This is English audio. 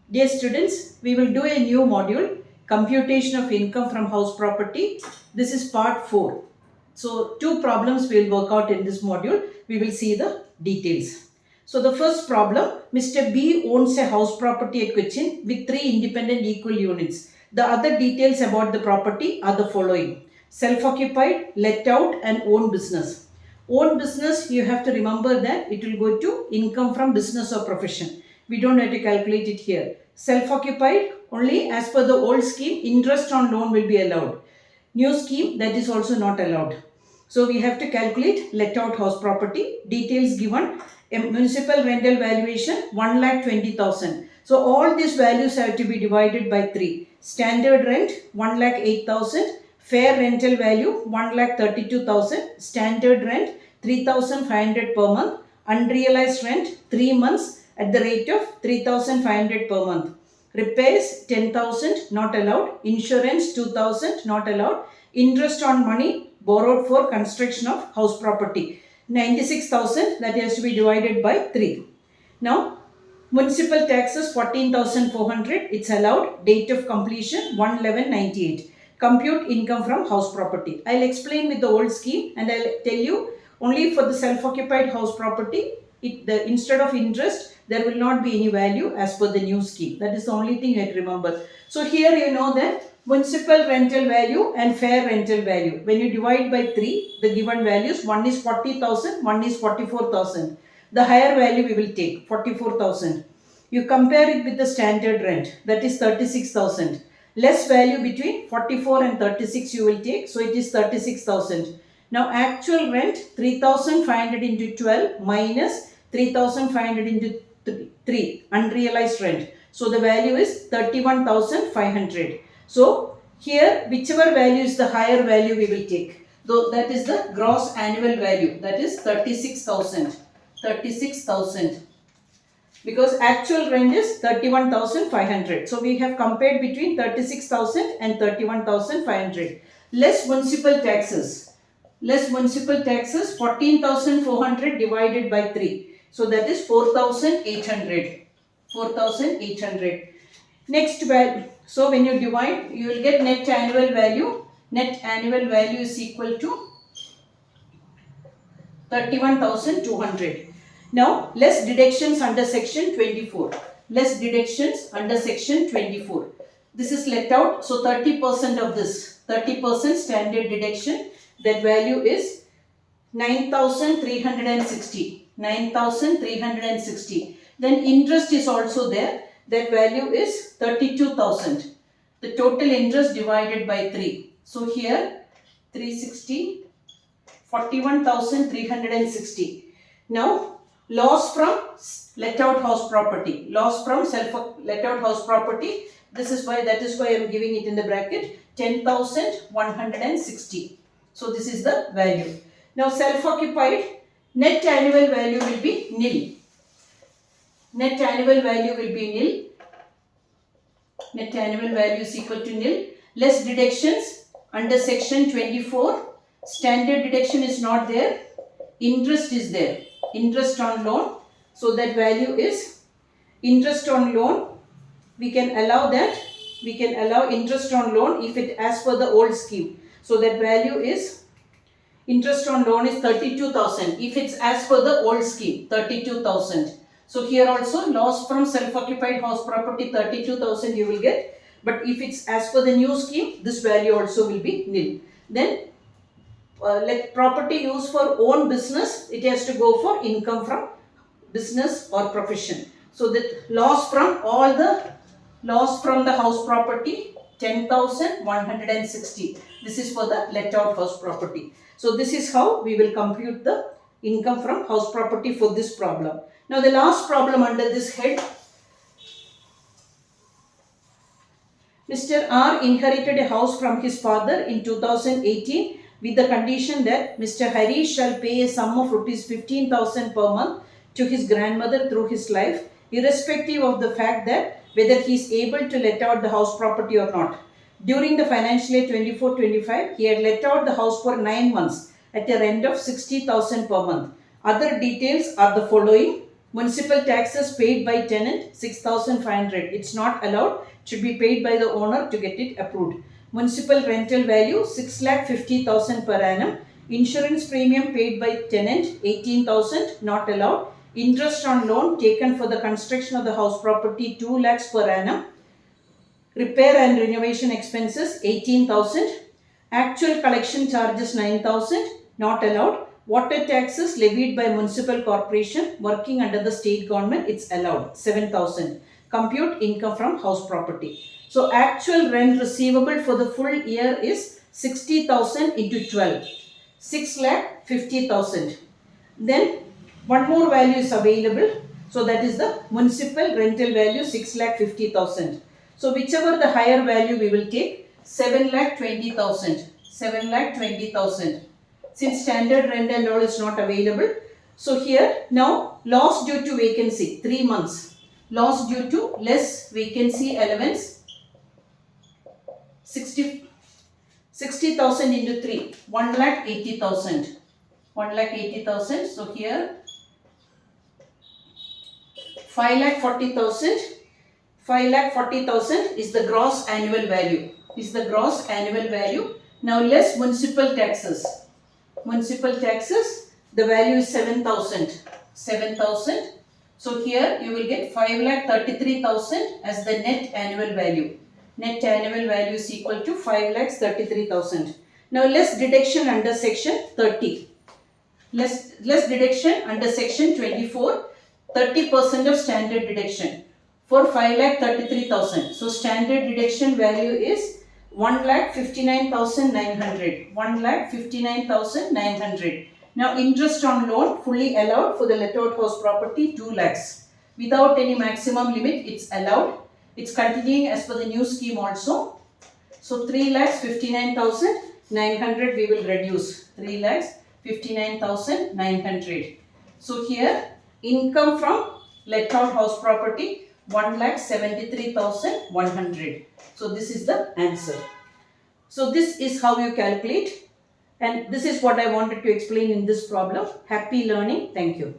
Dear students, we will do a new module, computation of income from house property. This is part 4. So, two problems we will work out in this module. We will see the details. So, the first problem, Mr. B owns a house property at Cochin with 3 independent equal units. The other details about the property are the following: self-occupied, let out and own business. Own business, you have to remember that it will go to income from business or profession. We don't have to calculate it here. Self-occupied, only as per the old scheme, interest on loan will be allowed. New scheme, that is also not allowed. So we have to calculate let out house property. Details given: a municipal rental valuation 1,20,000. So all these values have to be divided by 3. Standard rent 1,08,000. Fair rental value 1,32,000. Standard rent 3,500 per month. Unrealized rent 3 months at the rate of 3,500 per month. Repairs 10,000 not allowed. Insurance 2,000 not allowed. Interest on money borrowed for construction of house property 96,000, that has to be divided by 3. Now municipal taxes 14,400, it's allowed. Date of completion 1/11/98. Compute income from house property. I'll explain with the old scheme and I'll tell you only for the self-occupied house property, instead of interest, there will not be any value as per the new scheme. That is the only thing you have to remember. So here you know that municipal rental value and fair rental value. When you divide by 3, the given values, one is 40,000, one is 44,000. The higher value we will take, 44,000. You compare it with the standard rent, that is 36,000. Less value between 44 and 36 you will take, so it is 36,000. Now actual rent 3,500 into 12 minus 3,500 into 3, unrealized rent. So the value is 31,500. So here whichever value is the higher value we will take. Though that is the gross annual value, that is 36,000. 36,000. Because actual rent is 31,500. So we have compared between 36,000 and 31,500. Less municipal taxes. Less municipal taxes 14,400 divided by 3. So that is 4,800. 4,800. Next value. So when you divide, you will get net annual value. Net annual value is equal to 31,200. Now less deductions under section 24. Less deductions under section 24. This is let out. So 30% of this. 30% standard deduction. That value is 9,360. 9,360. Then interest is also there. That value is 32,000. The total interest divided by 3. So here 360, 41,360. Now loss from let out house property. Loss from let out house property. That is why I am giving it in the bracket 10,160. So this is the value. Now self-occupied, net annual value will be nil. Net annual value will be nil. Net annual value is equal to nil. Less deductions under section 24. Standard deduction is not there. Interest is there. Interest on loan. So that value is interest on loan. We can allow that. We can allow interest on loan if it as per the old scheme. So that value is interest on loan is 32,000. If it's as per the old scheme, 32,000. So here also loss from self-occupied house property 32,000 you will get. But if it's as per the new scheme, this value also will be nil. Then let property used for own business, it has to go for income from business or profession. So that loss from the house property 10,160. This is for the let out house property. So this is how we will compute the income from house property for this problem. Now the last problem under this head. Mr. R inherited a house from his father in 2018 with the condition that Mr. Hari shall pay a sum of rupees 15,000 per month to his grandmother through his life, irrespective of the fact that whether he is able to let out the house property or not. During the financial year 24-25, he had let out the house for 9 months at a rent of 60,000 per month. Other details are the following. Municipal taxes paid by tenant 6,500. It's not allowed. It should be paid by the owner to get it approved. Municipal rental value 6,50,000 per annum. Insurance premium paid by tenant 18,000, not allowed. Interest on loan taken for the construction of the house property 2 lakhs per annum. Repair and renovation expenses 18,000. Actual collection charges 9,000, not allowed. Water taxes levied by municipal corporation working under the state government, it's allowed 7,000. Compute income from house property. So actual rent receivable for the full year is 60,000 into 12, 6,50,000. Then one more value is available. So that is the municipal rental value 6,50,000. So whichever the higher value we will take, 7,20,000. 7,20,000. Since standard rent and all is not available. So here now loss due to vacancy 3 months. Loss due to less vacancy allowance 60,000 into 3, 1,80,000. 1,80,000. So here 5,40,000. 5,40,000 is the gross annual value. Is the gross annual value. Now less municipal taxes. Municipal taxes, the value is 7,000. 7,000. So here you will get 5,33,000 as the net annual value. Net annual value is equal to 5,33,000. Now less deduction under section 30. Less deduction under section 24. 30% of standard deduction for 5,33,000. So standard deduction value is 1,59,900. 1,59,900. Now interest on loan fully allowed for the let out house property 2 lakhs. Without any maximum limit, it's allowed. It's continuing as per the new scheme also. So 3,59,900 we will reduce. 3,59,900. So here income from let out house property 1,73,100. So this is the answer. So this is how you calculate, and this is what I wanted to explain in this problem. Happy learning. Thank you.